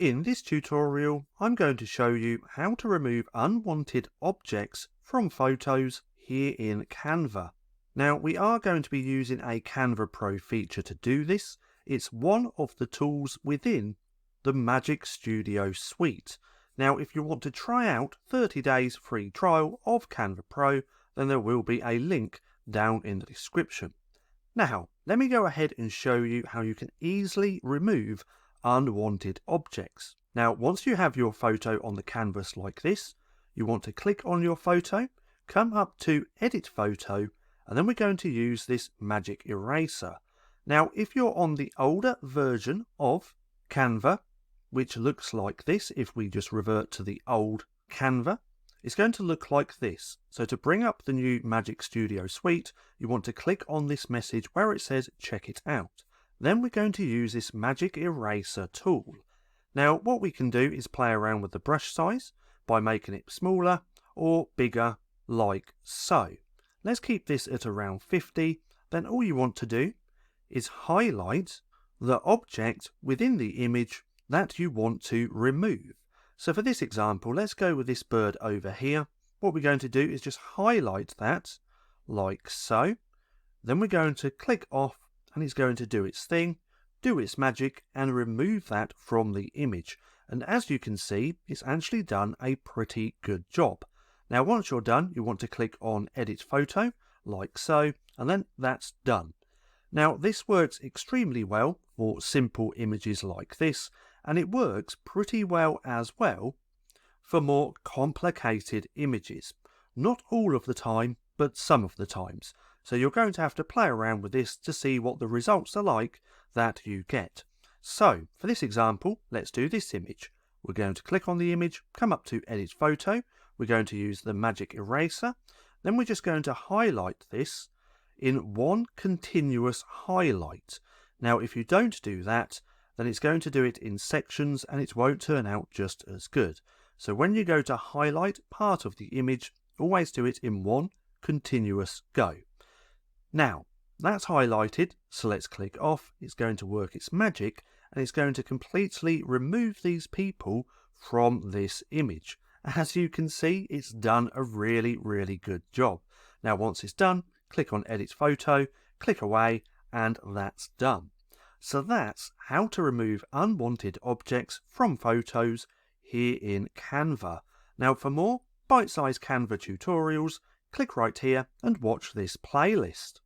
In this tutorial, I'm going to show you how to remove unwanted objects from photos here in Canva. Now, we are going to be using a Canva Pro feature to do this. It's one of the tools within the Magic Studio suite. Now, if you want to try out 30 days free trial of Canva Pro, then there will be a link down in the description. Now, let me go ahead and show you how you can easily remove unwanted objects. Now, once you have your photo on the canvas like this, you want to click on your photo, come up to Edit Photo, and then we're going to use this Magic Eraser. Now, if you're on the older version of Canva, which looks like this, if we just revert to the old Canva, it's going to look like this. So to bring up the new Magic Studio Suite, you want to click on this message where it says check it out. Then we're going to use this Magic Eraser tool. Now what we can do is play around with the brush size by making it smaller or bigger like so. Let's keep this at around 50. Then all you want to do is highlight the object within the image that you want to remove. So for this example, let's go with this bird over here. What we're going to do is just highlight that like so. Then we're going to click off and it's going to do its thing, do its magic and remove that from the image. And as you can see, it's actually done a pretty good job. Now once you're done, you want to click on Edit Photo like so, and then that's done. Now this works extremely well for simple images like this, and it works pretty well as well for more complicated images. Not all of the time, but some of the times. So you're going to have to play around with this to see what the results are like that you get. So for this example, let's do this image. We're going to click on the image, come up to Edit Photo. We're going to use the Magic Eraser. Then we're just going to highlight this in one continuous highlight. Now if you don't do that, then it's going to do it in sections and it won't turn out just as good. So when you go to highlight part of the image, always do it in one continuous go. Now that's highlighted, so let's click off. It's going to work its magic and it's going to completely remove these people from this image. As you can see, it's done a really good job. Now once it's done, click on Edit Photo, click away, and that's done. So that's how to remove unwanted objects from photos here in Canva. Now for more bite-sized Canva tutorials, click right here and watch this playlist.